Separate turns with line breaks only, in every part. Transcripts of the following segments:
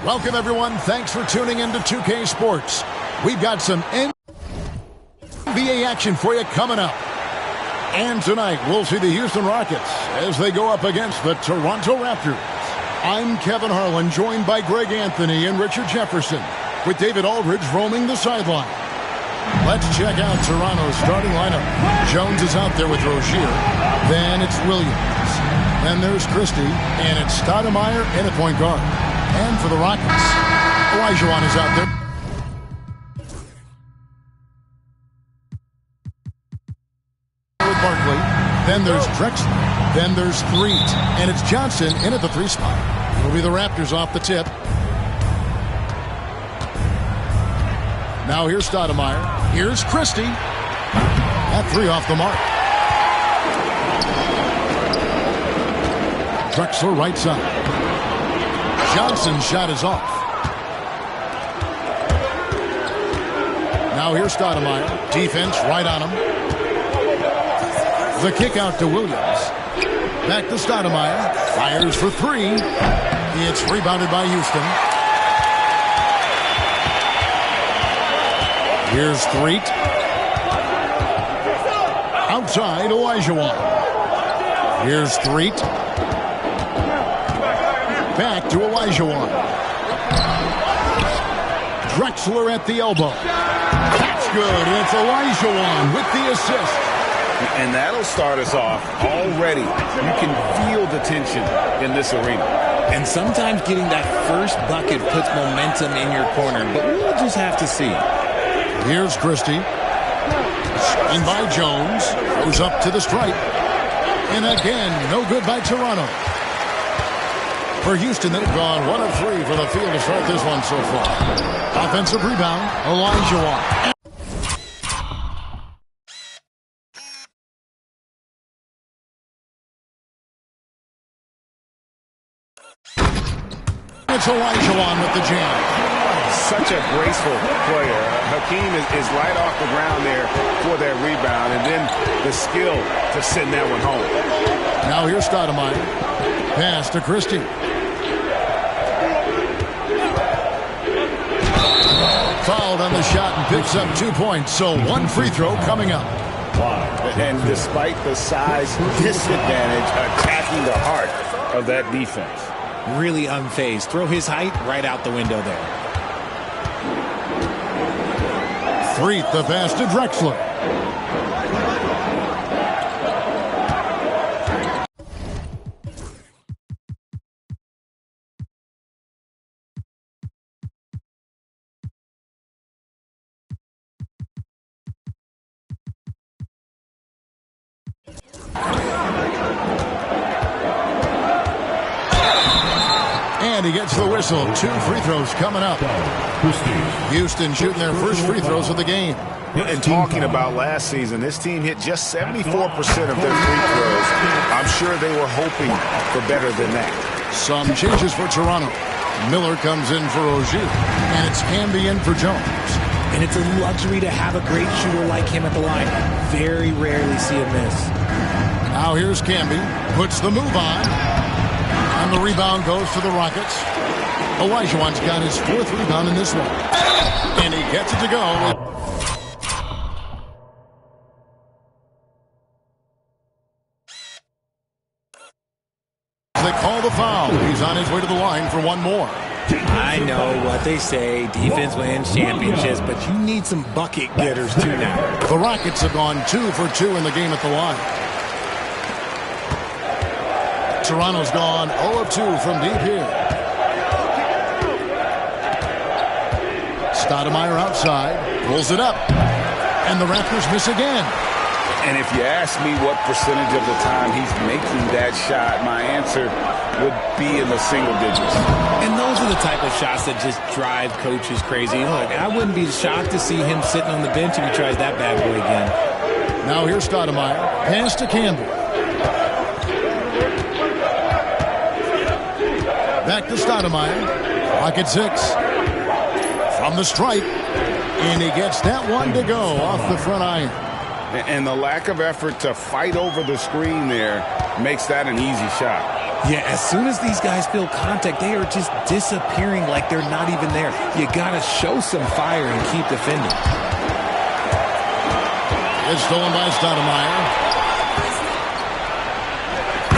Welcome, everyone. Thanks for tuning into 2K Sports. We've got some NBA action for you coming up. And tonight, we'll see the Houston Rockets as they go up against the Toronto Raptors. I'm Kevin Harlan, joined by Greg Anthony and Richard Jefferson, with David Aldridge roaming the sideline. Let's check out Toronto's starting lineup. Jones is out there with Rozier. Then it's Williams. Then there's Christie, and it's Stoudemire in a point guard. And for the Rockets, Olajuwon is out there. With Barkley. Then there's Drexler. Then there's Threet. And it's Johnson in at the 3 spot. It'll be the Raptors off the tip. Now here's Stoudemire. Here's Christie. That 3 off the mark. Drexler right side. Johnson's shot is off. Now here's Stoudemire. Defense right on him. The kick out to Williams. Back to Stoudemire. Fires for 3. It's rebounded by Houston. Here's Threet. Outside, Olajuwon. Here's Threet. Back to Olajuwon. Drexler at the elbow. That's good. It's Olajuwon with the assist.
And that'll start us off already. You can feel the tension in this arena.
And sometimes getting that first bucket puts momentum in your corner, but we'll just have to see.
Here's Christie. Screened by Jones. Goes up to the stripe. And again, no good by Toronto. For Houston, they've gone 1 of 3 for the field to start this one so far. Offensive rebound, Olajuwon. It's Olajuwon with the jam.
Such a graceful player. Hakeem is right off the ground there for that rebound, and then the skill to send that one home.
Now here's Stoudemire. Pass to Christie. Fouled on the shot and picks up 2 points, so 1 free throw coming up.
And despite the size disadvantage, attacking the heart of that defense.
Really unfazed. Throw his height right out the window there.
Threet, the pass to Drexler. And he gets the whistle. 2 free throws coming up. Houston shooting their first free throws of the game.
And talking about last season, this team hit just 74% of their free throws. I'm sure they were hoping for better than that.
Some changes for Toronto. Miller comes in for Rozier, and it's Camby in for Jones.
And it's a luxury to have a great shooter like him at the line. Very rarely see a miss.
Now here's Camby. Puts the move on. And the rebound goes to the Rockets. Olajuwon's got his 4th rebound in this one. And he gets it to go. They call the foul. He's on his way to the line for 1 more.
I know what they say. Defense wins championships, but you need some bucket getters too now.
The Rockets have gone 2 for 2 in the game at the line. Toronto's gone 0 of 2 from deep here. Stoudemire outside. Pulls it up. And the Raptors miss again.
And if you ask me what percentage of the time he's making that shot, my answer would be in the single digits.
And those are the type of shots that just drive coaches crazy. Look, I wouldn't be shocked to see him sitting on the bench if he tries that bad boy again.
Now here's Stoudemire. Pass to Campbell. Back to Stoudemire. Pocket 6. From the stripe. And he gets that one to go off the front iron.
And the lack of effort to fight over the screen there makes that an easy shot.
Yeah, as soon as these guys feel contact, they are just disappearing like they're not even there. You got to show some fire and keep defending.
It's stolen by Stoudemire.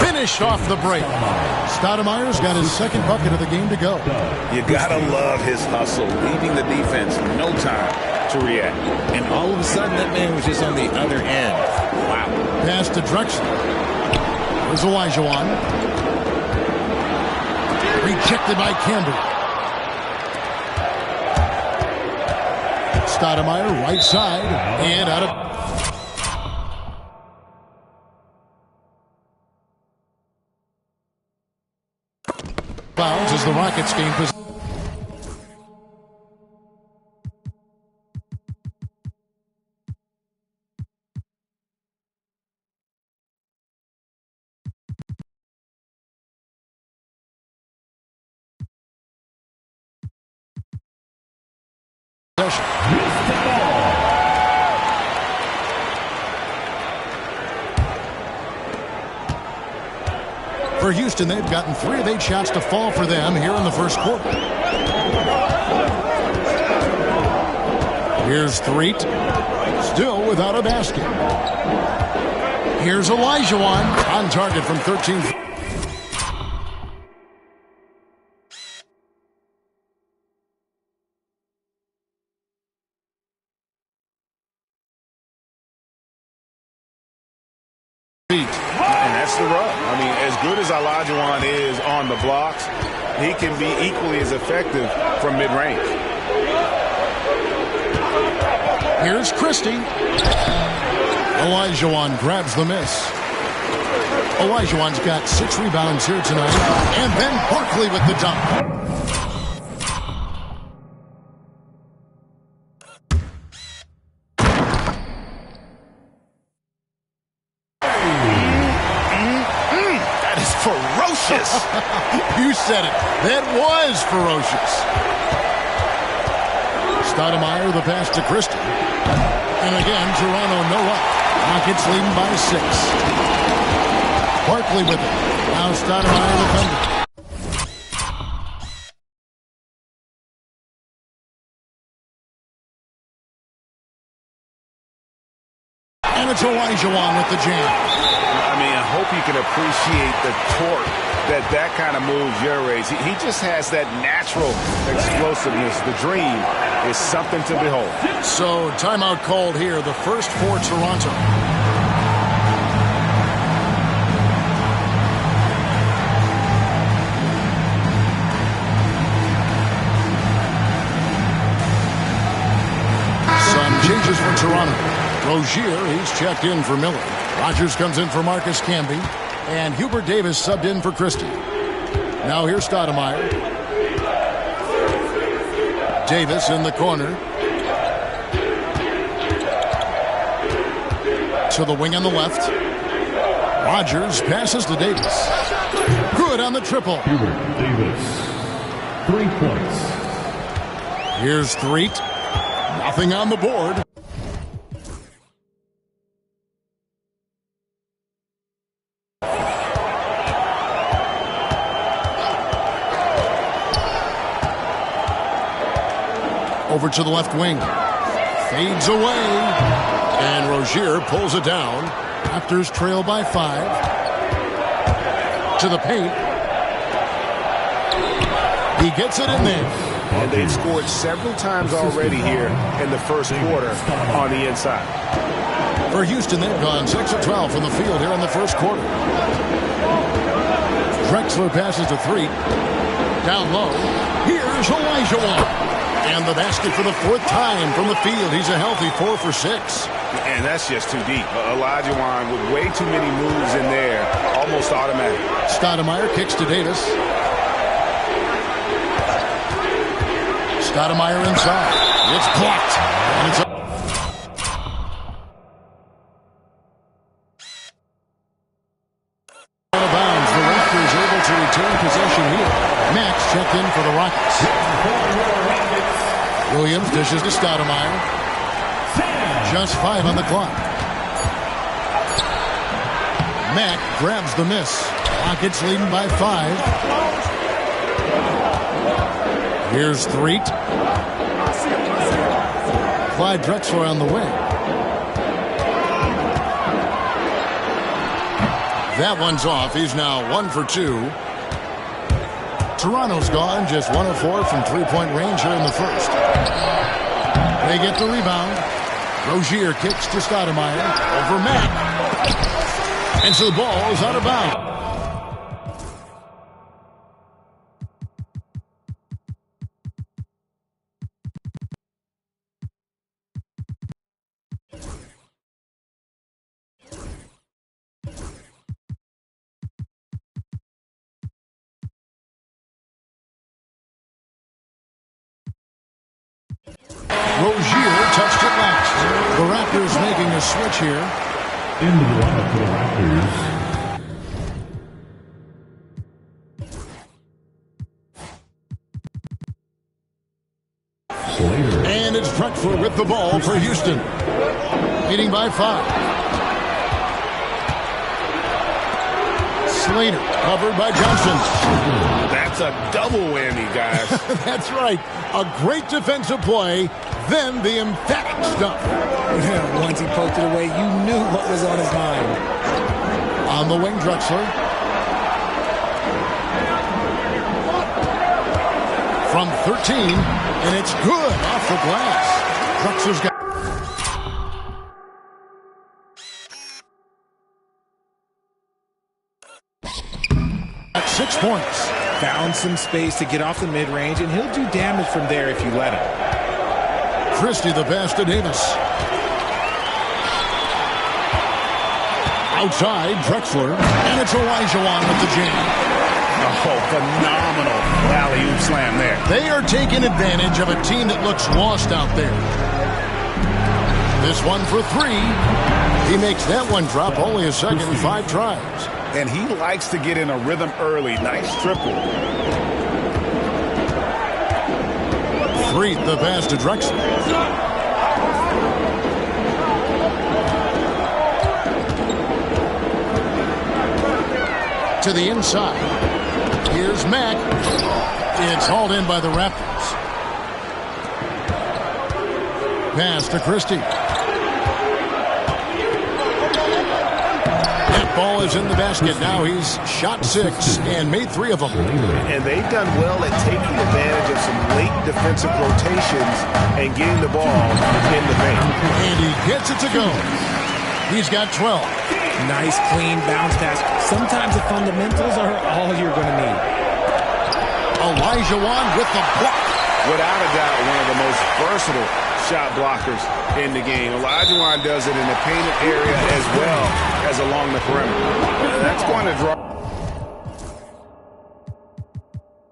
Finished off the break. Stoudemire's got his second bucket of the game to go.
You gotta love his hustle, leaving the defense no time to react.
And all of a sudden, that man was just on the other end. Wow.
Pass to Drexler. There's Olajuwon. Rejected by Campbell. Stoudemire right side and out of... bounds as the Rockets gain possession. For Houston, they've gotten 3 of 8 shots to fall for them here in the first quarter. Here's Threet, still without a basket. Here's Olajuwon on target from 13.
And that's the rub. I mean, as good as Olajuwon is on the blocks, he can be equally as effective from mid-range.
Here's Christie. Olajuwon grabs the miss. Olajuwon's got 6 rebounds here tonight. And then Barkley with the dunk.
Ferocious.
You said it. That was ferocious. Stoudemire the pass to Christie. And again, Toronto no up. Rockets leading by 6. Barkley with it. Now Stoudemire defending. And it's Olajuwon with the jam.
I mean, I hope you can appreciate the torque that kind of move generates. He just has that natural explosiveness. The dream is something to behold.
So, timeout called here, the first for Toronto. Some changes for Toronto. Rozier, he's checked in for Miller. Rogers comes in for Marcus Camby. And Hubert Davis subbed in for Christie. Now here's Stoudemire. Davis in the corner. To the wing on the left. Rogers passes to Davis. Good on the triple.
Hubert Davis, 3 points.
Here's Threet. Nothing on the board. Over to the left wing. Fades away. And Rozier pulls it down. Raptors trail by 5. To the paint. He gets it in there.
And they've scored several times already here in the first quarter on the inside.
For Houston, they've gone 6 of 12 from the field here in the first quarter. Drexler passes to Threet. Down low. Here's Olajuwon. And the basket for the 4th time from the field. He's a healthy 4 for 6.
And that's just too deep. Olajuwon with way too many moves in there. Almost automatic.
Stoudemire kicks to Davis. Stoudemire inside. It's blocked. And it's up. Out of bounds. The Raptors able to return possession here. Max checked in for the Rockets. Williams dishes to Stoudemire. Just 5 on the clock. Mack grabs the miss. Rockets leading by 5. Here's Threet. Clyde Drexler on the wing. That one's off. He's now 1 for 2. Toronto's gone just 1 of 4 from three-point range here in the first. They get the rebound. Rozier kicks to Stoudemire. Over Mack. And so the ball is out of bounds. Rozier touched it last. The Raptors making a switch here.
Into the lineup for the Raptors. Slater.
And it's Drexler with the ball for Houston. Leading by 5. Slater covered by Johnson.
That's a double whammy, guys.
That's right. A great defensive play, then the emphatic stuff.
Once he poked it away, you knew what was on his mind.
On the wing, Drexler. From 13, and it's good off the glass. Drexler's got 6 points.
Found some space to get off the mid-range, and he'll do damage from there if you let him.
Christie the pass to Davis. Outside, Drexler, and it's Olajuwon with the jam.
Oh, phenomenal alley-oop slam there.
They are taking advantage of a team that looks lost out there. This one for 3. He makes that one drop only a second in 5 tries.
And he likes to get in a rhythm early. Nice triple.
Threet the pass to Drexler. To the inside. Here's Mack. It's hauled in by the Raptors. Pass to Christie. That ball is in the basket. Now he's shot 6 and made 3 of them.
And they've done well at taking advantage of some late defensive rotations and getting the ball in the paint.
And he gets it to go. He's got 12.
Nice, clean bounce pass. Sometimes the fundamentals are all you're going to need.
Olajuwon with the block.
Without a doubt, one of the most versatile shot blockers in the game. Olajuwon does it in the painted area as well as along the perimeter. That's going to draw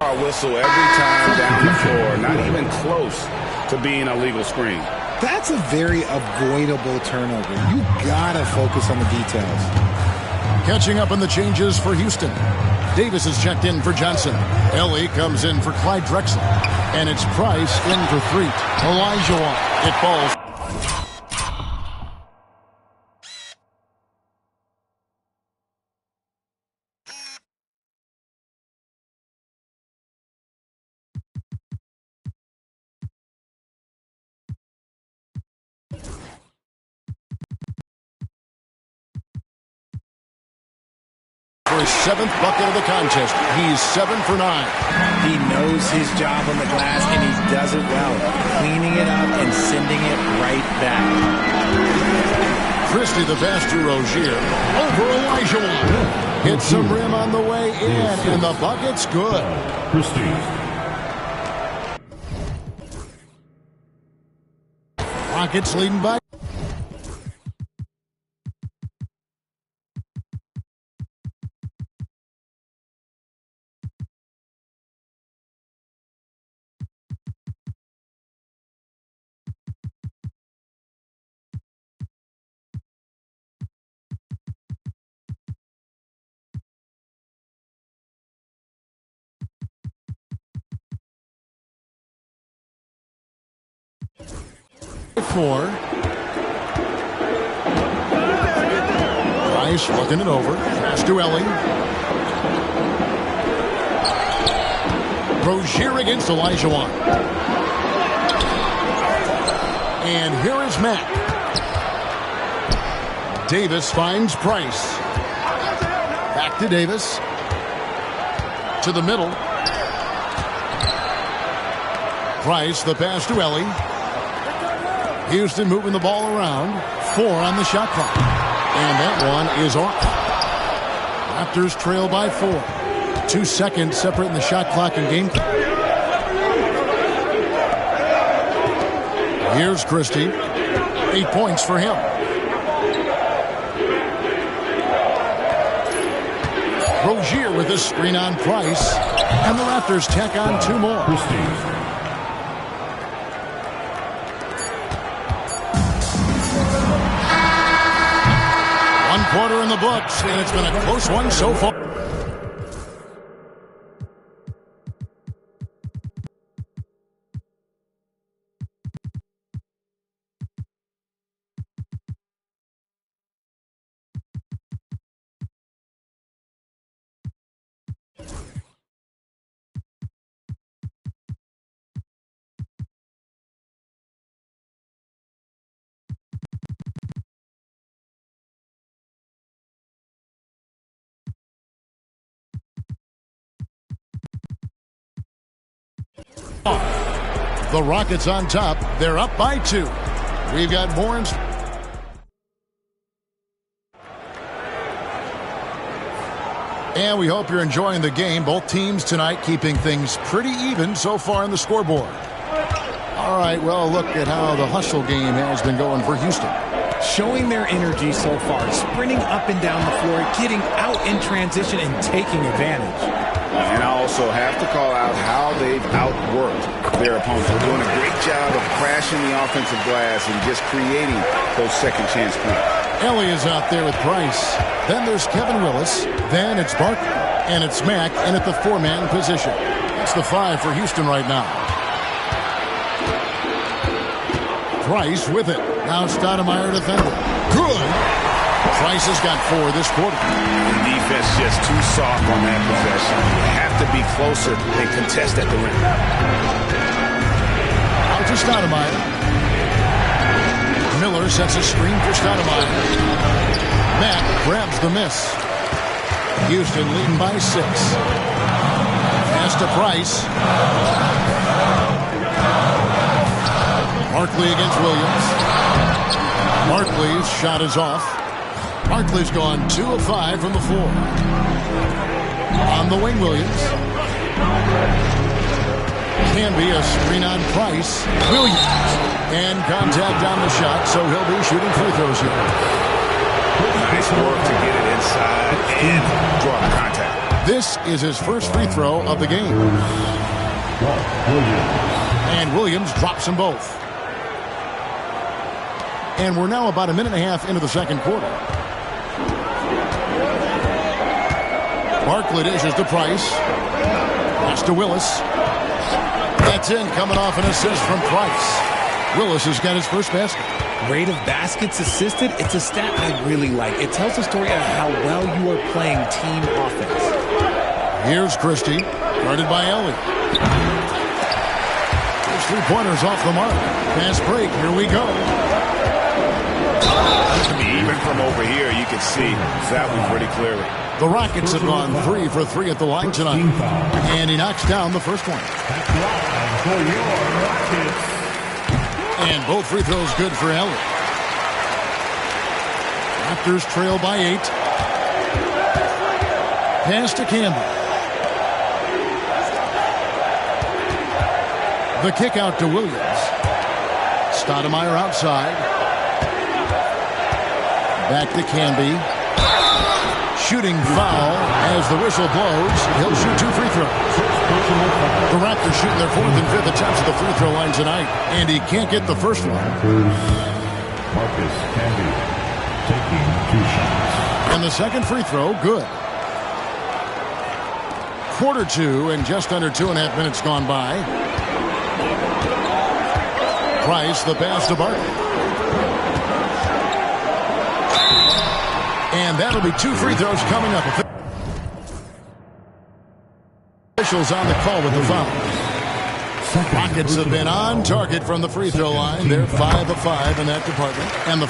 a whistle every time down the floor. Not even close to being a legal screen.
That's a very avoidable turnover. You gotta focus on the details.
Catching up on the changes for Houston. Davis is checked in for Johnson. Ellie comes in for Clyde Drexler. And it's Price in for Threet. Olajuwon. It falls. For his 7th bucket of the contest. He's 7 for 9.
He knows his job on the glass, and he does it well. Cleaning it up and sending it right back.
Christie the pass to Rozier. Over Olajuwon. Hits some rim on the way in, and the bucket's good.
Christie.
Rockets leading by. Four. Price looking it over. Pass to Ellie. Rozier against Olajuwon. And here is Mack. Davis finds Price. Back to Davis. To the middle. Price, the pass to Ellie. Houston moving the ball around. 4 on the shot clock. And that one is off. Raptors trail by 4. 2 seconds separating the shot clock and game clock. Here's Christie. 8 points for him. Rozier with a screen on Price. And the Raptors tack on 2 more. One quarter in the books, and it's been a close one so far. The Rockets on top. They're up by 2. We've got more. And we hope you're enjoying the game. Both teams tonight keeping things pretty even so far in the scoreboard. All right, well, look at how the hustle game has been going for Houston.
Showing their energy so far, sprinting up and down the floor, getting out in transition and taking advantage.
And I also have to call out how they've outworked their opponents. They're doing a great job of crashing the offensive glass and just creating those second chance points.
Ellie is out there with Price. Then there's Kevin Willis. Then it's Barkley. And it's Mack in at the 4-man position. That's the 5 for Houston right now. Price with it. Now Stoudemire defending. Good. Price has got 4 this quarter.
The defense just too soft on that possession. You have to be closer and contest at the rim.
Out to Stoudemire. Miller sets a screen for Stoudemire. Mack grabs the miss. Houston leading by 6. Pass to Price. Barkley against Williams. Barkley's shot is off. Barkley's gone 2 of 5 from the floor. On the wing, Williams. Can be a screen on Price. Williams. And contact on the shot, so he'll be shooting free throws here.
Nice work to get it inside and draw the contact.
This is his first free throw of the game. And Williams drops them both. And we're now about a minute and a half into the second quarter. Barkley dishes to Price. Pass to Willis. That's in, coming off an assist from Price. Willis has got his first basket.
Rate of baskets assisted, it's a stat I really like. It tells the story of how well you are playing team offense.
Here's Christie, guarded by Ellie. There's 3-pointers off the mark. Fast break, here we go.
Even from over here, you can see that one pretty clearly.
The Rockets have gone 3 for 3 at the line tonight. And he knocks down the first one. And both free throws good for Ellie. Raptors trail by 8. Pass to Campbell. The kick out to Williams. Stoudemire outside. Back to Canby. Shooting foul as the whistle blows. He'll shoot 2 free throws. The Raptors shooting their 4th and 5th attempts at the free throw line tonight. And he can't get the first one.
Marcus Canby taking 2 shots.
And the second free throw, good. Quarter 2 and just under 2.5 minutes gone by. Price, the pass to Barkley. And that'll be 2 free throws coming up. officials on the call with the foul. Rockets have been on target from the free throw line. They're 5 of 5 in that department. And the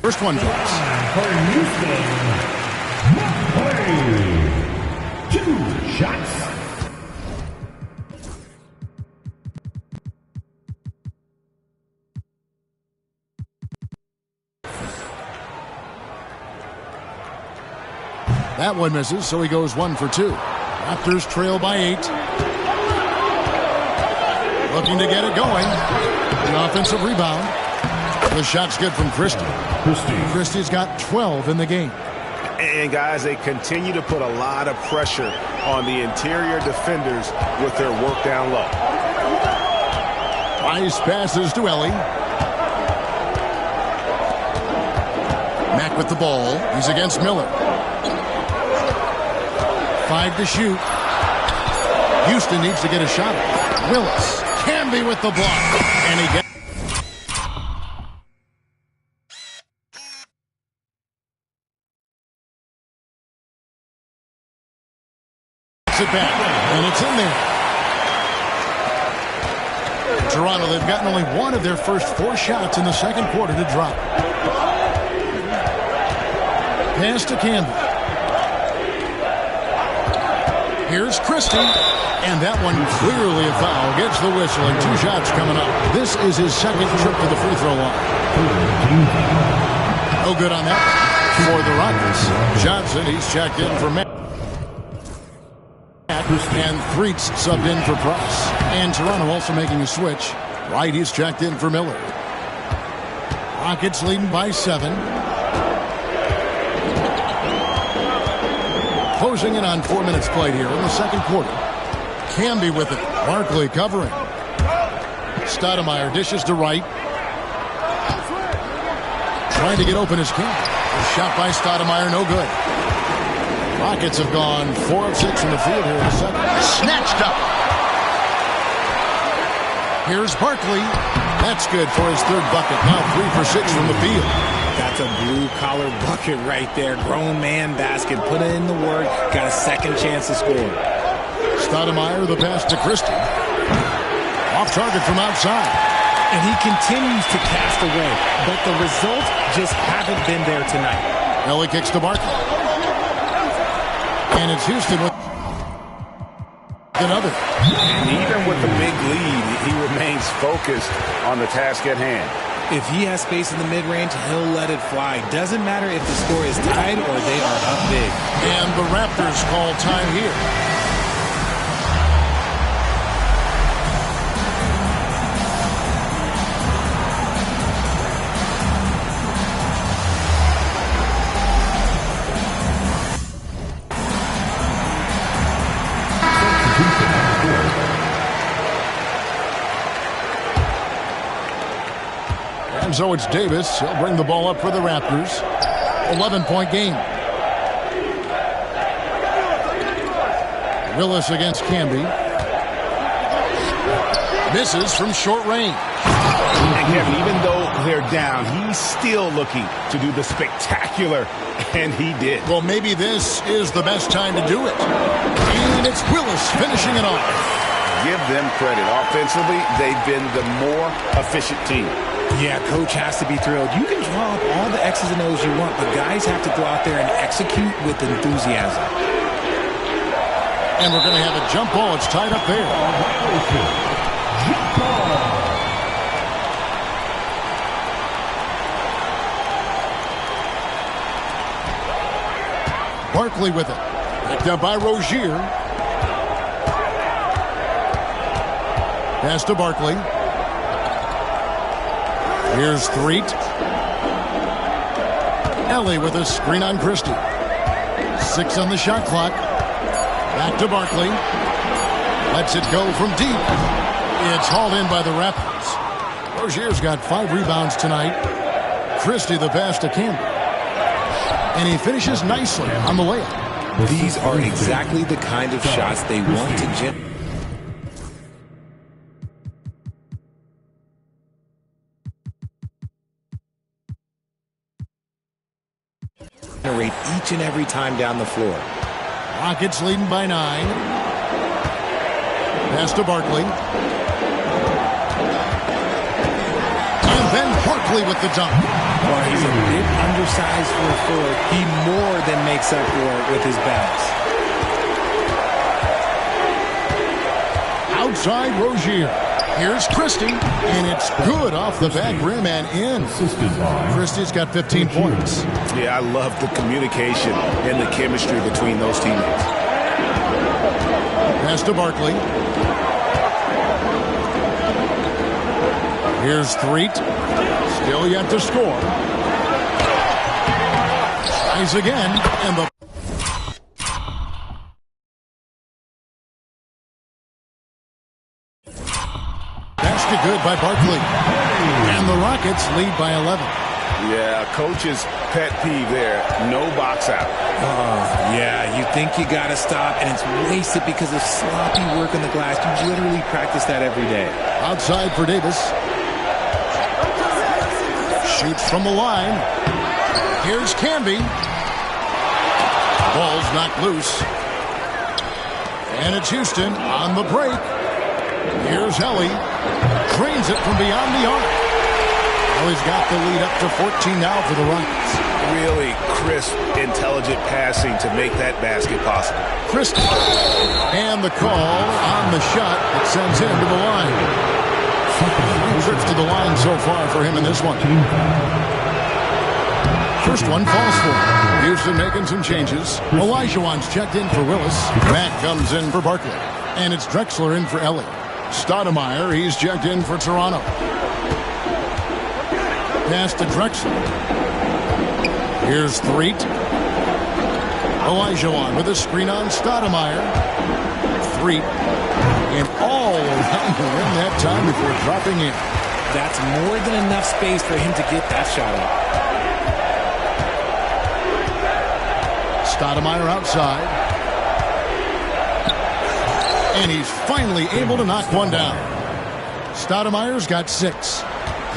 first one drops.
For Houston, play 2 shots.
That one misses, so he goes 1 for 2. Raptors trail by 8. Looking to get it going. The offensive rebound. The shot's good from Christie. Christie's got 12 in the game.
And, guys, they continue to put a lot of pressure on the interior defenders with their work down low.
Nice passes to Ellie. Mack with the ball. He's against Miller. 5 to shoot. Houston needs to get a shot. Willis. Camby with the block. And he gets it back. And it's in there. Toronto, they've gotten only one of their first 4 shots in the second quarter to drop. Pass to Camby. Here's Christie, and that one clearly a foul. Gets the whistle, and 2 shots coming up. This is his second trip to the free throw line. No good on that for the Rockets. Johnson, he's checked in for Matt. And Threets subbed in for Price. And Toronto also making a switch. Wright, he's checked in for Miller. Rockets leading by 7. Closing in on 4 minutes played here in the second quarter. Camby with it. Barkley covering. Stoudemire dishes to Wright. Trying to get open as Camby. Shot by Stoudemire, no good. Rockets have gone 4 of 6 from the field here in the second. Snatched up. Here's Barkley. That's good for his 3rd bucket. Now 3 for 6 from the field.
That's a blue-collar bucket right there. Grown man basket. Put in the work. Got a second chance to score.
Stoudemire, the pass to Christie. Off target from outside.
And he continues to cast away. But the results just haven't been there tonight.
Ellie kicks to Barkley. And it's Houston with another.
And even with the big lead, he remains focused on the task at hand.
If he has space in the mid-range, he'll let it fly. Doesn't matter if the score is tied or they are up big.
And the Raptors call time here. And so it's Davis. He'll bring the ball up for the Raptors. 11-point game. Willis against Camby. Misses from short range.
And Kevin, even though they're down, he's still looking to do the spectacular, and he did.
Well, maybe this is the best time to do it. And it's Willis finishing it off.
Give them credit. Offensively, they've been the more efficient team.
Yeah, coach has to be thrilled. You can draw up all the X's and O's you want, but guys have to go out there and execute with enthusiasm.
And we're going to have a jump ball. It's tied up there.
Jump ball.
Barkley with it. Backed up by Rozier. Pass to Barkley. Here's Threet. Ellie with a screen on Christie. 6 on the shot clock. Back to Barkley. Lets it go from deep. It's hauled in by the Raptors. Rozier's got 5 rebounds tonight. Christie the pass to Camby. And he finishes nicely on the layup.
These are exactly the kind of shots they want to generate. generate each and every time down the floor.
Rockets leading by 9. Pass to Barkley. And then Barkley with the dunk.
Well, he's a bit undersized for a forward. He more than makes up for it with his bounce.
Outside Rozier. Here's Christie, and it's good off the back rim and in. Christie's got 15 points.
Yeah, I love the communication and the chemistry between those teammates.
Pass to Barkley. Here's Threet. Still yet to score. Tries again, and the good by Barkley. And the Rockets lead by 11.
Yeah, coach's pet peeve there. No box out.
Yeah, you think you got to stop, and it's wasted because of sloppy work on the glass. You literally practice that every day.
Outside for Davis. Shoots from the line. Here's Canby. Ball's knocked loose. And it's Houston on the break. Here's Helly. Drains it from beyond the arc. Well, he's got the lead up to 14 now for the Rockets.
Really crisp, intelligent passing to make that basket possible.
Christie. And the call on the shot that sends him to the line. 3 trips to the line so far for him in this one. First one falls for him. Houston making some changes. Olajuwon's checked in for Willis. Mack comes in for Barkley. And it's Drexler in for Ellie. Stoudemire, he's checked in for Toronto. Pass to Drexler. Here's Threet. Olajuwon with a screen on Stoudemire. Threet. And all around the rim that time before dropping in.
That's more than enough space for him to get that shot up.
Stoudemire outside. And he's finally able to knock one down. Stoudemire's got 6.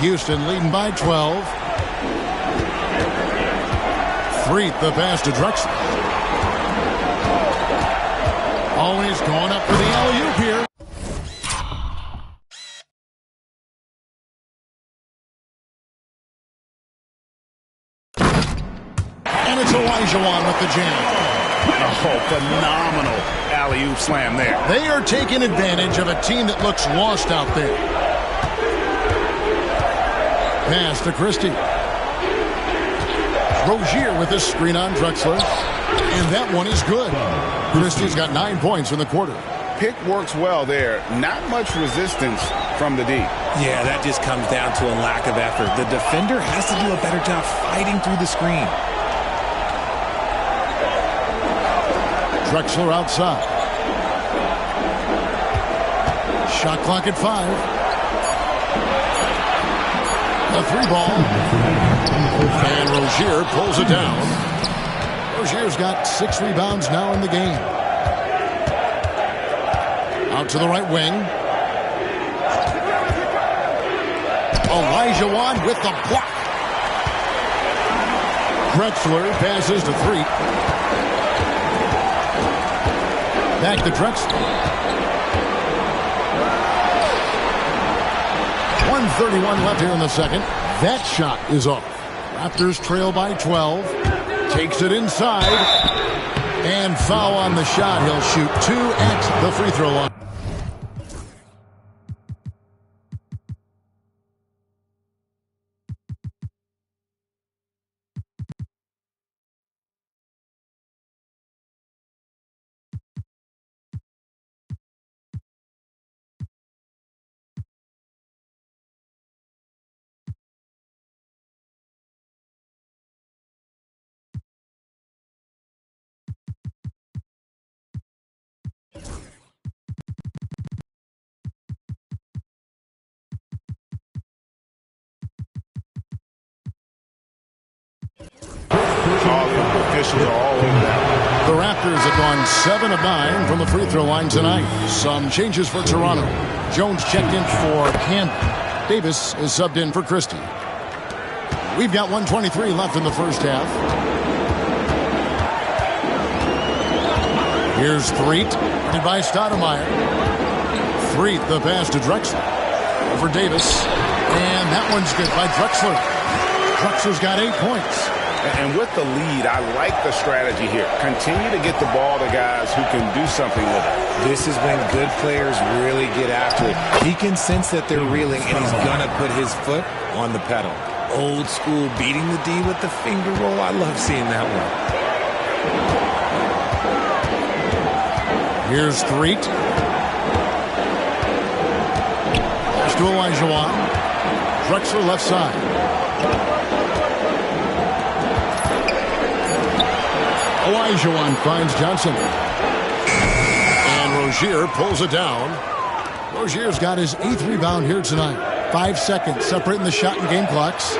Houston leading by 12. Threet the pass to Drexler. Always going up for the alley-oop here. And it's Olajuwon with the jam.
Oh, phenomenal alley-oop slam there.
They are taking advantage of a team that looks lost out there. Pass to Christie. Rozier with a screen on Drexler. And that one is good. Christie's got 9 points in the quarter.
Pick works well there. Not much resistance from the D.
Yeah, that just comes down to a lack of effort. The defender has to do a better job fighting through the screen.
Drexler outside. Shot clock at 5. A 3 ball. And Rozier pulls it down. Rozier's got 6 rebounds now in the game. Out to the right wing. Olajuwon with the block. Drexler passes to Threet. Back to Drexler. 1:31 left here in the second. That shot is off. Raptors trail by 12. Takes it inside. And foul on the shot. He'll shoot 2 at the free throw line.
Officials are all over that.
The Raptors have gone 7 of 9 from the free throw line tonight. Some changes for Toronto. Jones checked in for Canby. Davis is subbed in for Christie. We've got 1:23 left in the first half. Here's Threet, and by Stoudemire. Threet, the pass to Drexler. Over Davis. And that one's good by Drexler. Drexler's got 8 points.
And with the lead, I like the strategy here. Continue to get the ball to guys who can do something with it.
This is when good players really get after it. He can sense that they're reeling, and he's going to put his foot on the pedal. Old school beating the D with the finger roll. I love seeing that one.
Here's Threet. Pass to Olajuwon. Drexler left side. Olajuwon finds Johnson. And Rozier pulls it down. Rozier's got his 8th rebound here tonight. 5 seconds separating the shot and game clocks.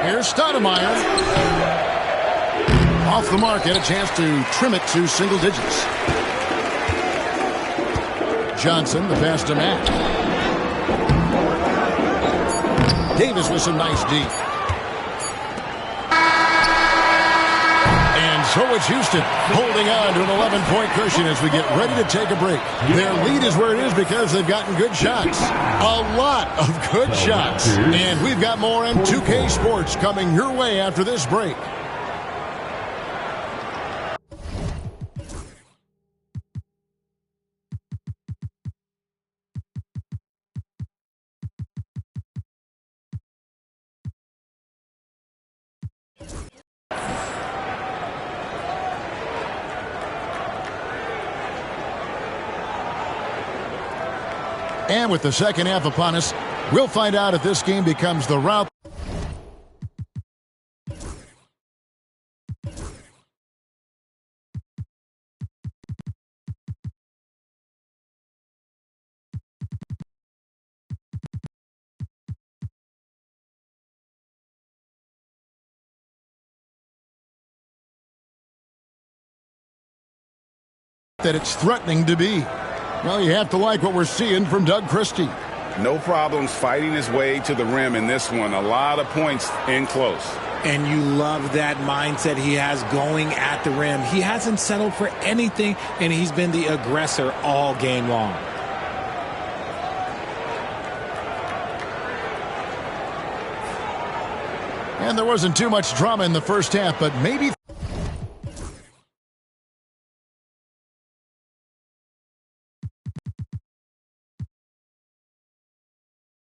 Here's Stoudemire. Off the mark, and a chance to trim it to single digits. Johnson, the pass to Matt. Davis with some nice D. And so it's Houston holding on to an 11-point cushion as we get ready to take a break. Their lead is where it is because they've gotten good shots. A lot of good shots. And we've got more on 2K Sports coming your way after this break. And with the second half upon us, we'll find out if this game becomes the route that it's threatening to be. Well, you have to like what we're seeing from Doug Christie.
No problems fighting his way to the rim in this one. A lot of points in close.
And you love that mindset he has going at the rim. He hasn't settled for anything, and he's been the aggressor all game long.
And there wasn't too much drama in the first half, but maybe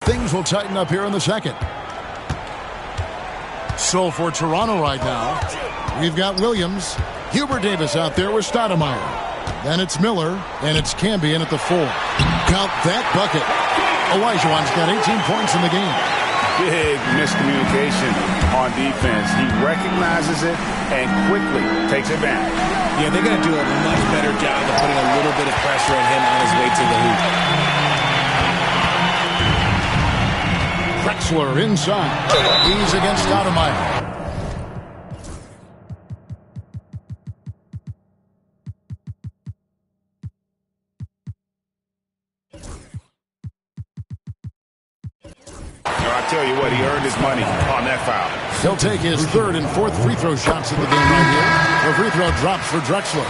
things will tighten up here in the second. So for Toronto right now, we've got Williams, Hubert Davis out there with Stoudemire. Then it's Miller, and it's Cambion at the 4. Count that bucket. Olajuwon's got 18 points in the game.
Big miscommunication on defense. He recognizes it and quickly takes advantage.
Yeah, they're going to do a much better job of putting a little bit of pressure on him on his way to the hoop.
Drexler inside. He's against Stoudemire.
I tell you what, he earned his money on that foul.
He'll take his 3rd and 4th free throw shots of the game right here. The free throw drops for Drexler.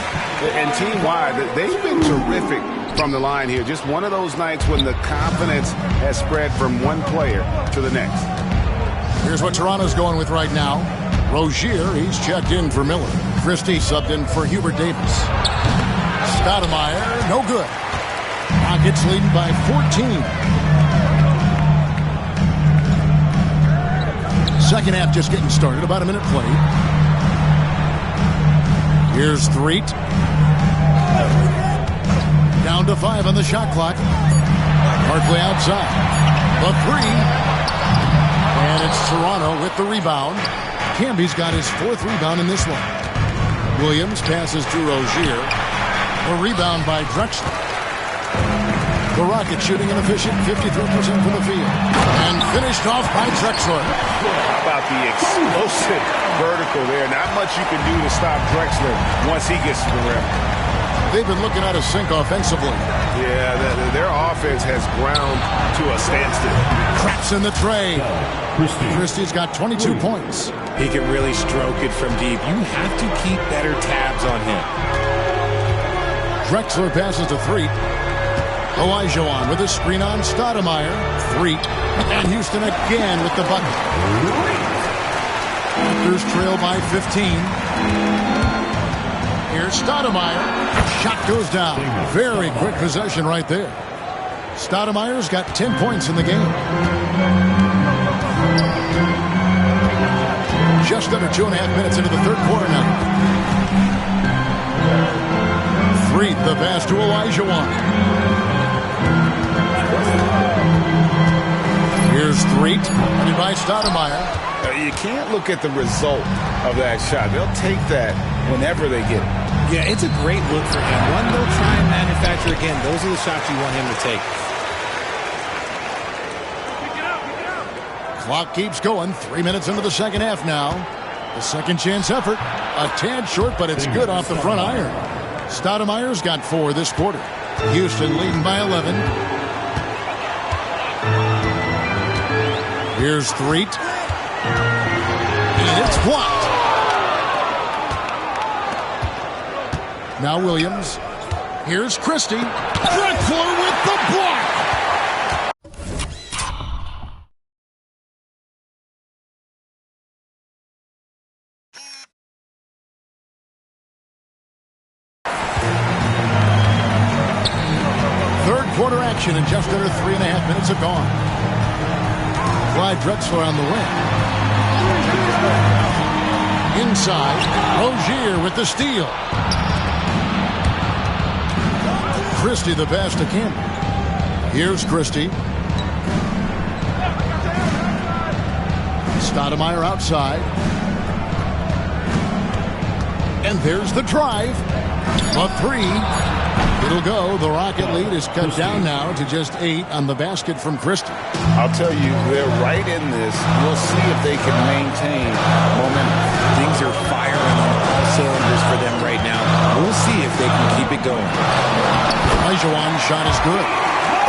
And team-wide, they've been terrific from the line here. Just one of those nights when the confidence has spread from one player to the next.
Here's what Toronto's going with right now. Rozier, he's checked in for Miller. Christie subbed in for Hubert Davis. Stoudemire, no good. Rockets leading by 14. Second half just getting started. About a minute played. Here's Threet. Down to 5 on the shot clock. Barkley outside. The 3. And it's Toronto with the rebound. Camby's got his 4th rebound in this one. Williams passes to Rozier. A rebound by Drexler. The Rockets shooting an efficient 53% from the field. And finished off by Drexler.
How about the explosive vertical there? Not much you can do to stop Drexler once he gets to the rim.
they've been looking out of sync offensively.
Yeah, their offense has ground to a standstill.
Cracks in the tray. Christie's got 22 points.
He can really stroke it from deep. You have to keep better tabs on him.
Drexler passes to 3. Olajuwon with a screen on Stoudemire. 3. And Houston again with the bucket. Raptors trail by 15. Here's Stoudemire. Shot goes down. Very quick possession right there. Stoudemire's got 10 points in the game. Just under 2.5 minutes into the third quarter now. 3, the pass to Olajuwon. Here's 3, and by Stoudemire.
You can't look at the result of that shot. They'll take that whenever they get it.
Yeah, it's a great look for him. One they'll try and manufacture again. Those are the shots you want him to take.
Clock keeps going. 3 minutes into the second half now. The second chance effort. A tad short, but it's good off the front iron. Stoudemire's got 4 this quarter. Houston leading by 11. Here's 3. And it's blocked. Now Williams. Here's Christie. Drexler with the block. Third quarter action and just under 3.5 minutes have gone. Clyde Drexler on the wing. Inside, Rozier with the steal. Christie the pass to Campbell. Here's Christie. Stoudemire outside. And there's the drive. A 3. It'll go. The Rocket lead is cut down now to just 8 on the basket from Christie.
I'll tell you, they're right in this. We'll see if they can maintain momentum.
Things are firing on all cylinders for them right now. We'll see if they can keep it going.
Olajuwon's shot is good.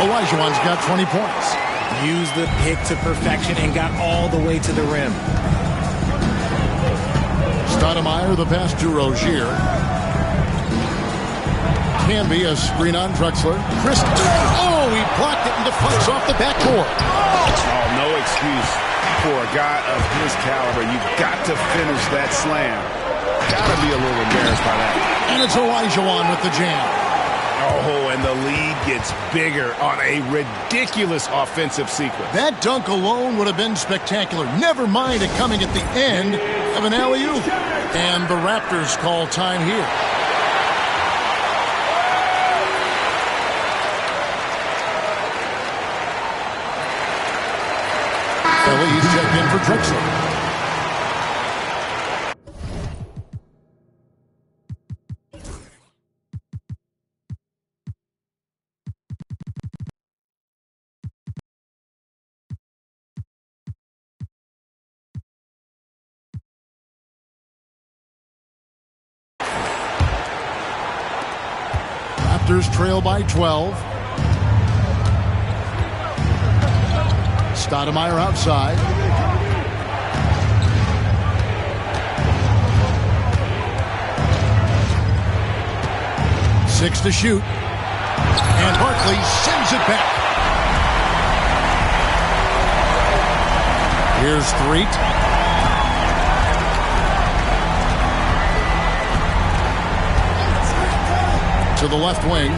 Olajuwon's got 20 points.
Used the pick to perfection and got all the way to the rim.
Stoudemire the pass to Rozier. Can be a screen on Drexler. Christie. Oh, he blocked it and deflects off the backboard.
Oh, no excuse for a guy of his caliber. You've got to finish that slam. Got to be a little embarrassed by that.
And it's Olajuwon with the jam.
Oh, and the lead gets bigger on a ridiculous offensive sequence.
That dunk alone would have been spectacular. Never mind it coming at the end of an alley-oop. And the Raptors call time here. He's checked in for Drexler. Raptors trail by 12. Stoudemire outside. Six to shoot. And Barkley sends it back. Here's 3. To the left wing.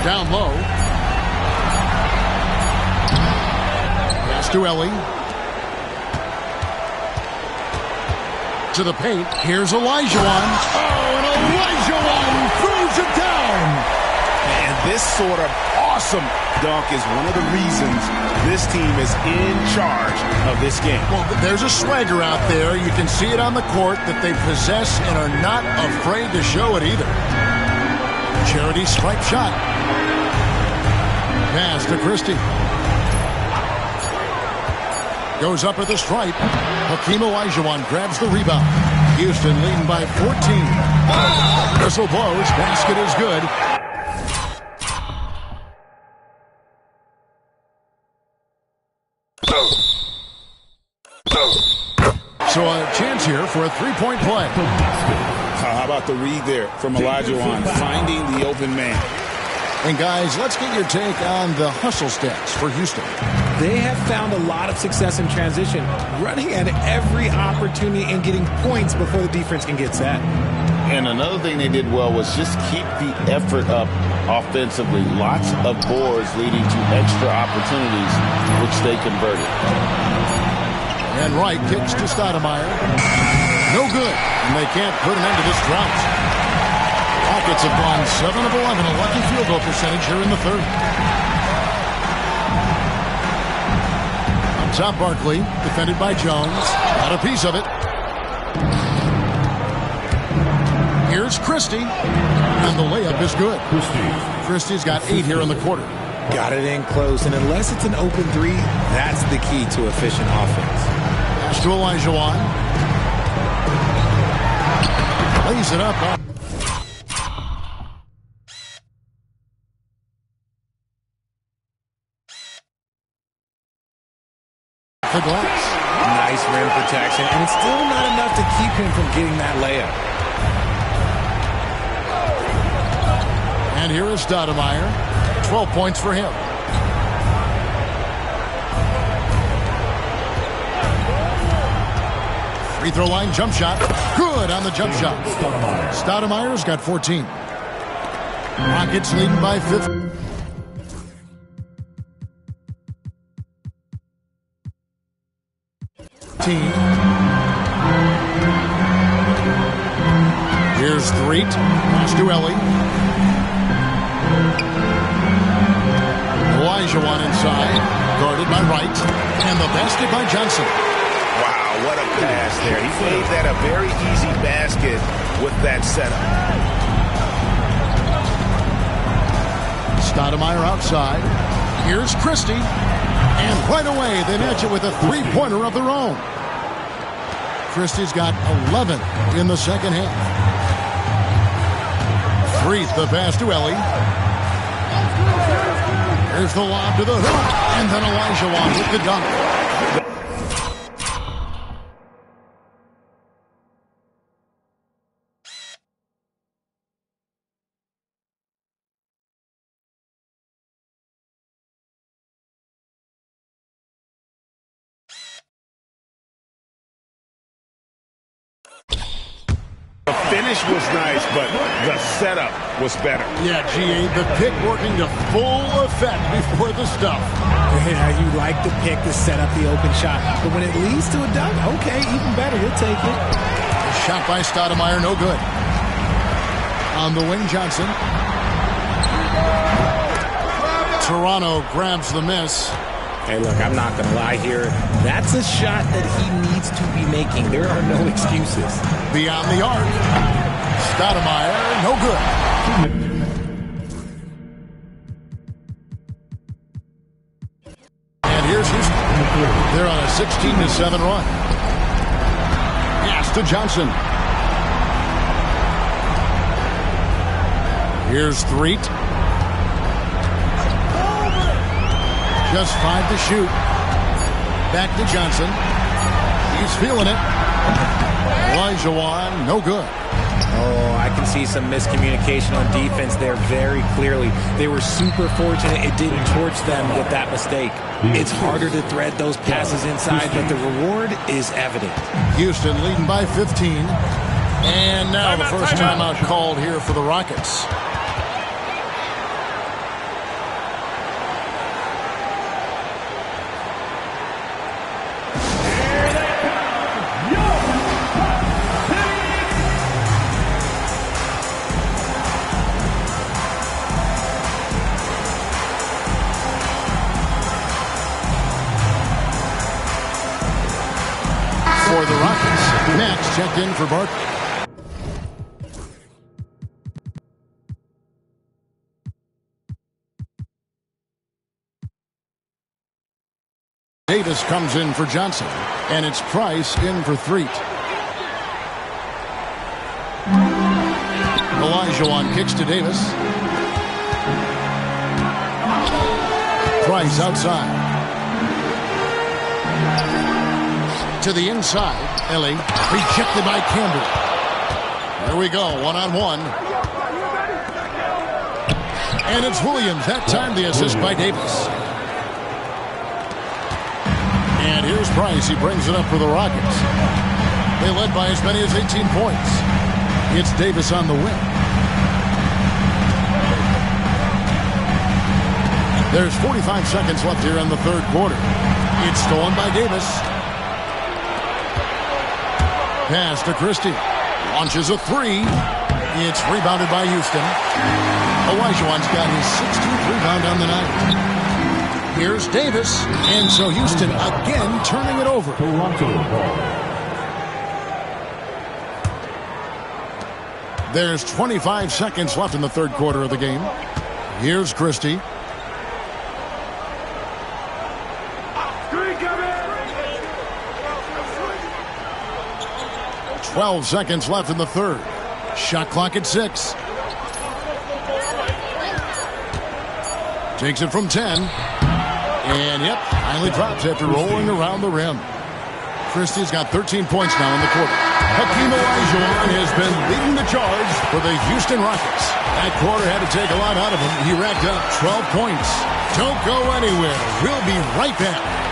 Down low. Pass to Ellie. To the paint. Here's Olajuwon. Oh, and Olajuwon throws it down.
And this sort of awesome dunk is one of the reasons this team is in charge of this game.
Well, there's a swagger out there. You can see it on the court that they possess and are not afraid to show it either. Charity stripe shot. Pass to Christie. Goes up at the stripe. Hakeem Olajuwon grabs the rebound. Houston leading by 14. Whistle blows. Basket is good. So a chance here for a three-point play.
How about the read there from Olajuwon, finding the open man.
And guys, let's get your take on the hustle stats for Houston.
They have found a lot of success in transition, running at every opportunity and getting points before the defense can get set.
And another thing they did well was just keep the effort up offensively. Lots of boards leading to extra opportunities, which they converted.
And Wright kicks to Stoudemire. No good. And they can't put an end to this drought. Rockets have gone 7 of 11, a lucky field goal percentage here in the third. On top, Barkley, defended by Jones. Got a piece of it. Here's Christie. And the layup is good. Christie's got 8 here in the quarter.
Got it in close, and unless it's an open three, that's the key to efficient offense.
Pass to Olajuwon. Lays it up. The glass.
Nice rim protection, and it's still not enough to keep him from getting that layup.
And here is Stoudemire. 12 points for him. Free throw line jump shot. Good on the jump shot. Stoudemire's got 14. Rockets leading by 15. Here's Threet. Pass to Ellie. Olajuwon inside. Guarded by Wright. And the basket by Johnson.
Wow, what a pass there. He made that a very easy basket with that setup.
Stoudemire outside. Here's Christie. And right away, they match it with a three-pointer of their own. Christie's got 11 in the second half. Threet, the pass to Ellie. Here's the lob to the hoop. And then Olajuwon with the dunk.
The finish was nice, but the setup was better.
Yeah, G.A., the pick working to full effect before the stuff.
Yeah, you like the pick to set up the open shot, but when it leads to a dunk, okay, even better, you'll take it.
Shot by Stoudemire, no good. On the wing, Johnson. Toronto grabs the miss.
Hey, look, I'm not going to lie here. That's a shot that he needs to be making. There are no excuses.
Beyond the arc. Stoudemire, no good. And here's Houston. They're on a 16-7 run. Pass to Johnson. Here's Threet. Just 5 to shoot. Back to Johnson. He's feeling it. Olajuwon, no good.
Oh, I can see some miscommunication on defense there very clearly. They were super fortunate it didn't torch them with that mistake. It's harder to thread those passes inside, but the reward is evident.
Houston leading by 15. And now the first timeout called here for the Rockets. For the Rockets, Max checked in for Barkley. Davis comes in for Johnson, and it's Price in for Threet. Olajuwon kicks to Davis. Price outside. To the inside. Ellie rejected by Campbell. Here we go, one-on-one. And it's Williams. That time the assist by Davis. And here's Price. He brings it up for the Rockets. They led by as many as 18 points. It's Davis on the win. There's 45 seconds left here in the third quarter. It's stolen by Davis. Pass to Christie. Launches a three. It's rebounded by Houston. Olajuwon's got his 16th rebound on the night. Here's Davis. And so Houston again turning it over. There's 25 seconds left in the third quarter of the game. Here's Christie. 12 seconds left in the third. Shot clock at 6. Takes it from 10. And, yep, finally drops after rolling around the rim. Christie's got 13 points now in the quarter. Hakeem Olajuwon has been leading the charge for the Houston Rockets. That quarter had to take a lot out of him. He racked up 12 points. Don't go anywhere. We'll be right back.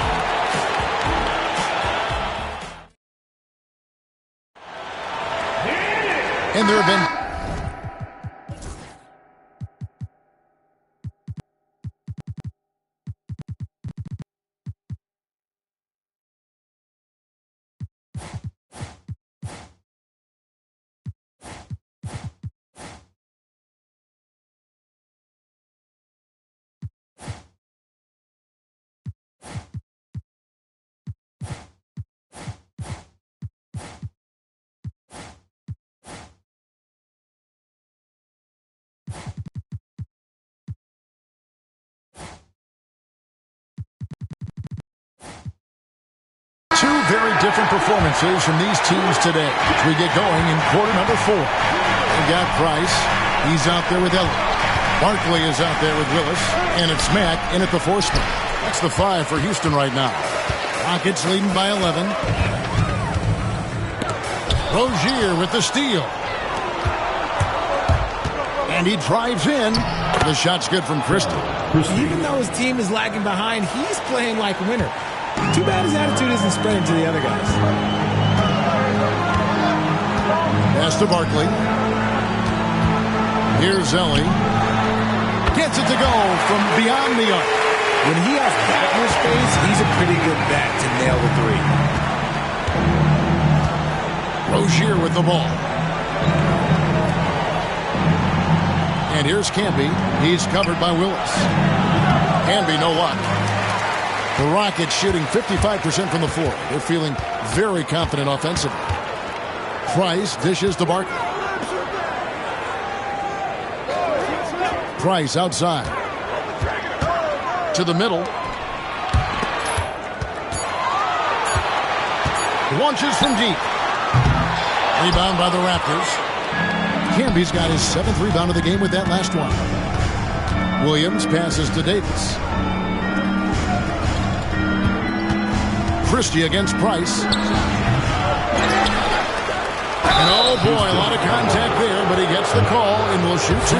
And there have been two very different performances from these teams today as we get going in quarter number 4. We got Price. He's out there with Elliott. Barkley is out there with Willis. And it's Mack in at the 4 spot. That's the 5 for Houston right now. Rockets leading by 11. Rozier with the steal. And he drives in. The shot's good from Christie.
Even though his team is lagging behind, he's playing like a winner. Too bad his attitude isn't spreading to the other guys.
Pass to Barkley. Here's Ellie. Gets it to go from beyond the arc.
When he has that much space, he's a pretty good bet to nail the 3.
Rozier with the ball. And here's Campbell. He's covered by Willis. Campbell, no luck. The Rockets shooting 55% from the floor. They're feeling very confident offensively. Price dishes to Barkley. Price outside. To the middle. Launches from deep. Rebound by the Raptors. Campbell's got his 7th rebound of the game with that last one. Williams passes to Davis. Christie against Price. And oh boy, a lot of contact there, but he gets the call and will shoot 2.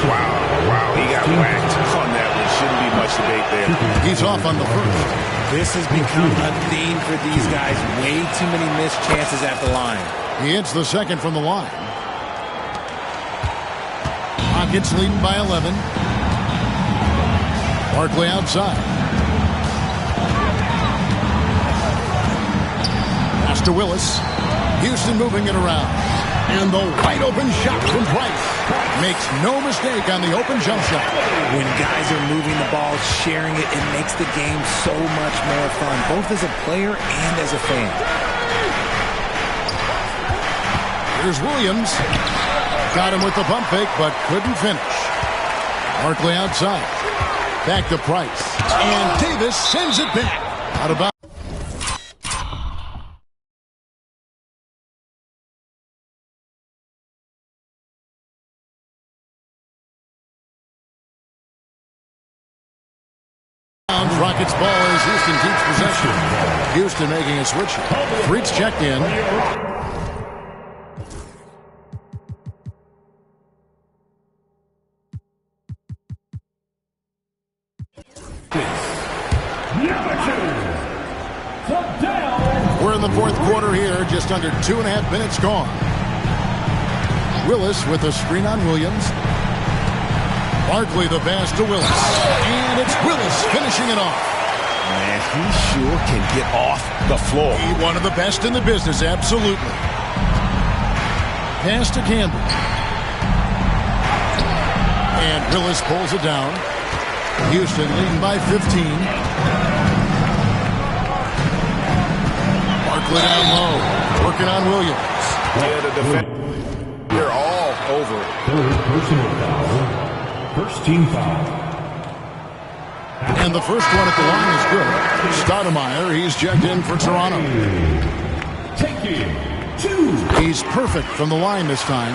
Wow, he got whacked on that one. Shouldn't be much debate there.
He's off on the first.
This has become a theme for these guys. Way too many missed chances at the line.
He hits the second from the line. Rockets leading by 11. Barkley outside. To Willis. Houston moving it around. And the wide open shot from Price. Makes no mistake on the open jump shot.
When guys are moving the ball, sharing it, it makes the game so much more fun, both as a player and as a fan.
Here's Williams. Got him with the pump fake, but couldn't finish. Barkley outside. Back to Price. And Davis sends it back. Out of bounds. Rockets ball as Houston keeps possession. Houston making a switch. Freaks checked in. We're in the fourth quarter here, just under 2.5 minutes gone. Willis with a screen on Williams. Barkley the pass to Willis. And it's Willis finishing it off.
Man, he sure can get off the floor.
One of the best in the business, absolutely. Pass to Campbell. And Willis pulls it down. Houston leading by 15. Barkley down low. Working on Williams.
Yeah, the defense, they're all over it.
Third personal foul. First team foul.
And the first one at the line is good. Stoudemire, he's checked in for Toronto.
Taking 2.
He's perfect from the line this time.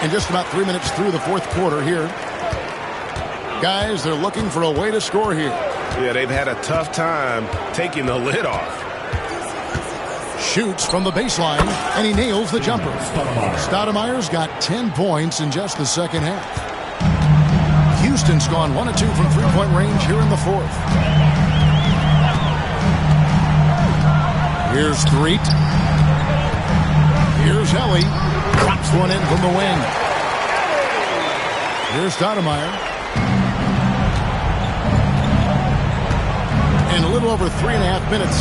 And just about 3 minutes through the fourth quarter here. Guys, they're looking for a way to score here.
Yeah, they've had a tough time taking the lid off.
Shoots from the baseline, and he nails the jumper. Stoudemire's got 10 points in just the second half. Houston's gone 1 of 2 from three-point range here in the fourth. Here's Threet. Here's Ellie. Drops one in from the wing. Here's Stoudemire. And a little over 3.5 minutes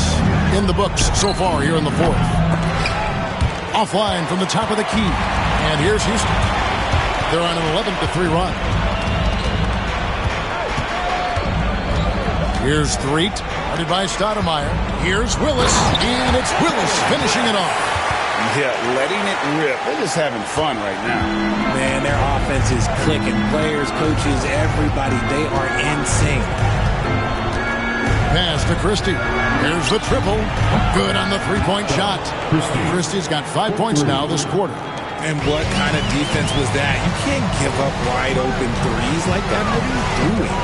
in the books so far here in the fourth. Offline from the top of the key. And here's Houston. They're on an 11-3 run. Here's Threet, guarded by Stoudemire. Here's Willis, and it's Willis finishing it off.
Yeah, letting it rip. They're just having fun right now.
Man, their offense is clicking. Players, coaches, everybody, they are in sync.
Pass to Christie. Here's the triple. Good on the three-point shot. Christie's got 5 points now this quarter.
And what kind of defense was that? You can't give up wide open threes like that. What are you doing?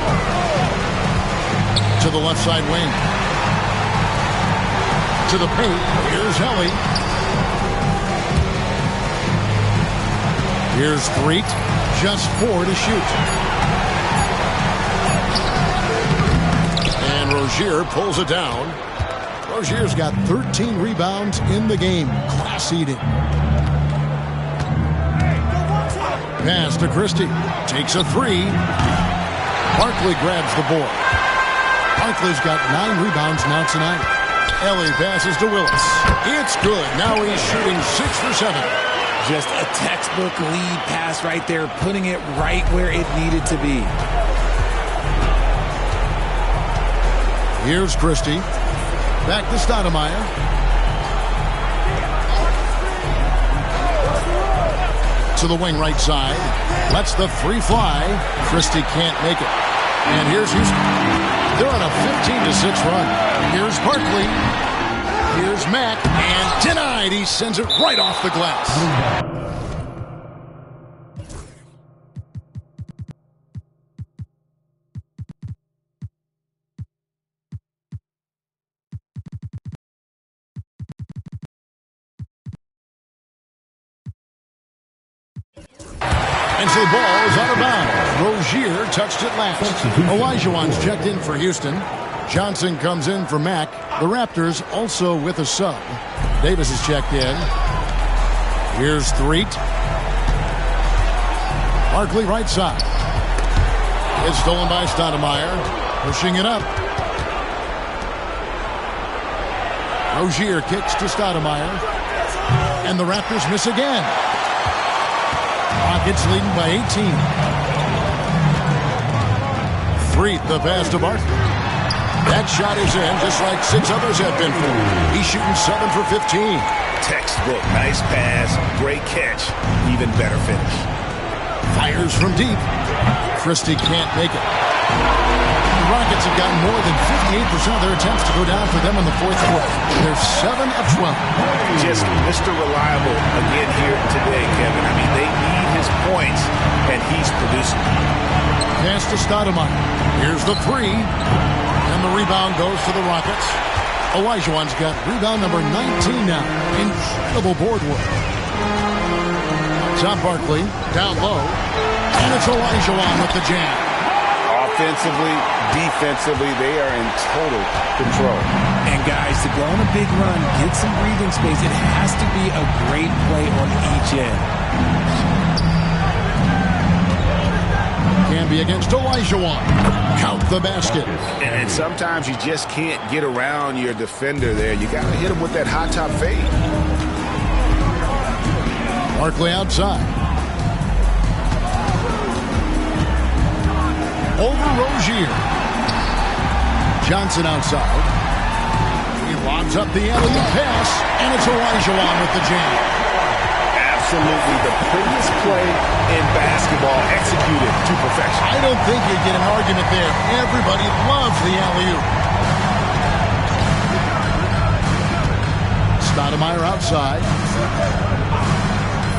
To the left side wing. To the paint. Here's Ellie. Here's Threet. Just 4 to shoot. And Rozier pulls it down. Rozier's got 13 rebounds in the game. Class eating. Pass to Christie. Takes a 3. Barkley grabs the board. Barkley's got 9 rebounds now tonight. Ellie passes to Willis. It's good. Now he's shooting 6 for 7.
Just a textbook lead pass right there, putting it right where it needed to be.
Here's Christie. Back to Stoudemire. To the wing right side. Lets the 3 fly. Christie can't make it. And here's Houston. They're on a 15-6 run. Here's Barkley. Here's Mack. And denied. He sends it right off the glass. And so the ball is out of bounds. Rozier touched it last. Olajuwon's checked in for Houston. Johnson comes in for Mack. The Raptors also with a sub. Davis is checked in. Here's Threet. Barkley right side. It's stolen by Stoudemire. Pushing it up. Rozier kicks to Stoudemire. And the Raptors miss again. Rockets leading by 18. Threet the pass to Barkley. That shot is in, just like 6 others have been for. He's shooting 7 for 15.
Textbook, nice pass, great catch, even better finish.
Fires from deep. Christie can't make it. Rockets have gotten more than 58% of their attempts to go down for them in the fourth quarter. They're 7 of 12.
Just Mr. Reliable again here today, Kevin. I mean, they need his points, and he's producing.
Pass to Stoudemire. Here's the three. And the rebound goes to the Rockets. Olajuwon's got rebound number 19 now. Incredible board work. Top Barkley, down low. And it's Olajuwon with the jam.
Offensively, defensively, they are in total control.
And guys, to go on a big run, get some breathing space, it has to be a great play on each end.
Can be against Olajuwon. Count the basket.
And sometimes you just can't get around your defender there. You got to hit him with that hot top fade.
Barkley outside. Over Rozier. Johnson outside. He lobs up the alley-oop pass, and it's Olajuwon with the jam.
Absolutely the prettiest play in basketball, executed to perfection.
I don't think you get an argument there. Everybody loves the alley-oop. Stoudemire outside.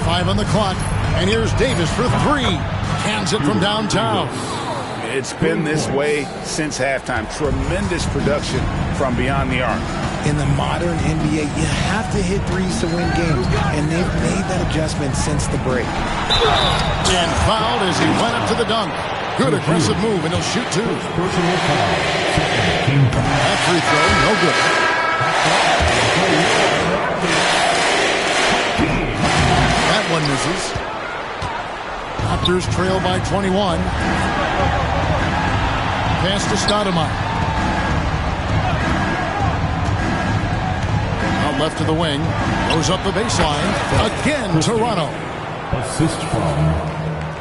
5 on the clock, and here's Davis for 3. Cans it from downtown.
It's been this way since halftime. Tremendous production from beyond the arc.
In the modern NBA, you have to hit threes to win games, and they've made that adjustment since the break.
And fouled as he went up to the dunk. Good aggressive move, and he'll shoot 2. That free throw, no good. That one misses. Raptors trail by 21. Pass to Stoudemire. Out left to the wing. Goes up the baseline. Again, Toronto.
Assist from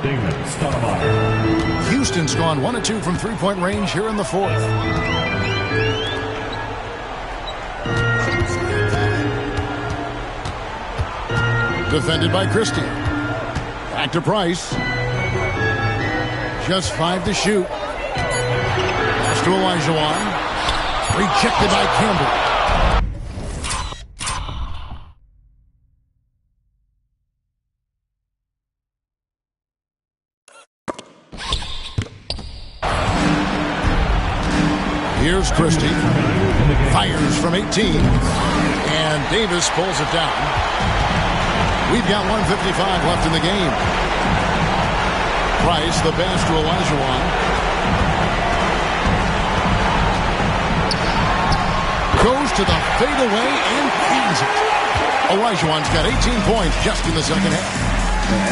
David Stoudemire.
Houston's gone 1 of 2 from three-point range here in the fourth. Defended by Christie. Back to Price. Just 5 to shoot. Pass to Olajuwon. Rejected by Campbell. Here's Christie. Fires from 18. And Davis pulls it down. We've got 1:55 left in the game. Price, the pass to Olajuwon. Goes to the fadeaway and cleans it. Olajuwon's got 18 points just in the second half.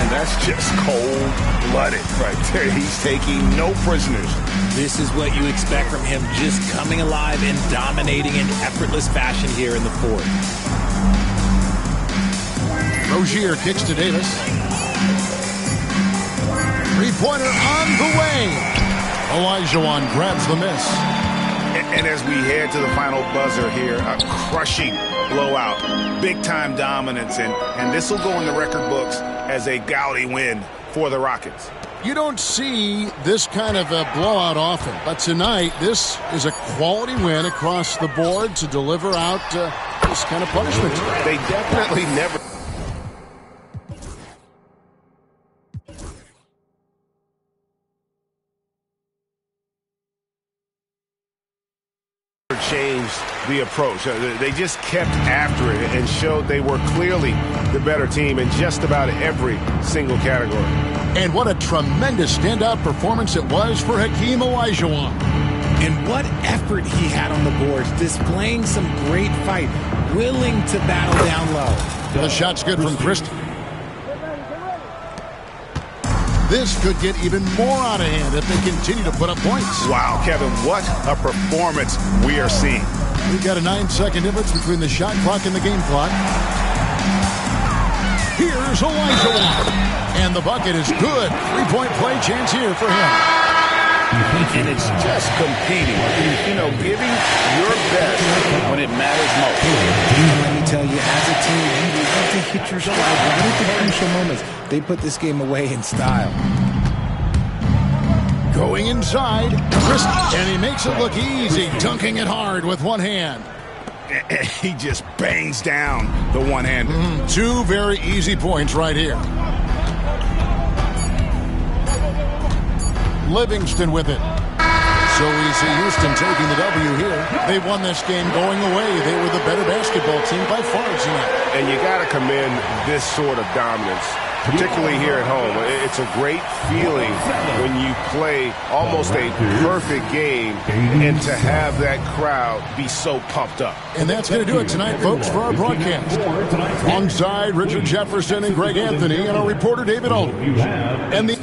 And that's just cold-blooded right there. He's taking no prisoners.
This is what you expect from him, just coming alive and dominating in effortless fashion here in the fourth.
Rozier kicks to Davis. Three-pointer on the way. Olajuwon grabs the miss.
And as we head to the final buzzer here, a crushing blowout, big-time dominance, and this will go in the record books as a gaudy win for the Rockets.
You don't see this kind of a blowout often, but tonight this is a quality win across the board to deliver out this kind of punishment.
They definitely never changed the approach. They just kept after it and showed they were clearly the better team in just about every single category.
And what a tremendous standout performance it was for Hakeem Olajuwon.
And what effort he had on the boards, displaying some great fight, willing to battle down low.
The shot's good from Christie. This could get even more out of hand if they continue to put up points.
Wow, Kevin, what a performance we are seeing.
We've got a 9-second difference between the shot clock and the game clock. Here's Olajuwon. And the bucket is good. Three-point play chance here for him.
And it's just competing, giving your best when it matters most.
Let me tell you, as a team, you have to hit your stride right at the crucial moments. They put this game away in style.
Going inside. And he makes it look easy, dunking it hard with one hand.
He just bangs down the one-hander.
Two very easy points right here. Livingston with it. So we see Houston taking the W here. They won this game going away. They were the better basketball team by far tonight.
And you got to commend this sort of dominance, particularly here at home. It's a great feeling when you play almost a perfect game and to have that crowd be so pumped up.
And that's going to do it tonight, folks, for our broadcast. Alongside Richard Jefferson and Greg Anthony and our reporter David Aldridge. And the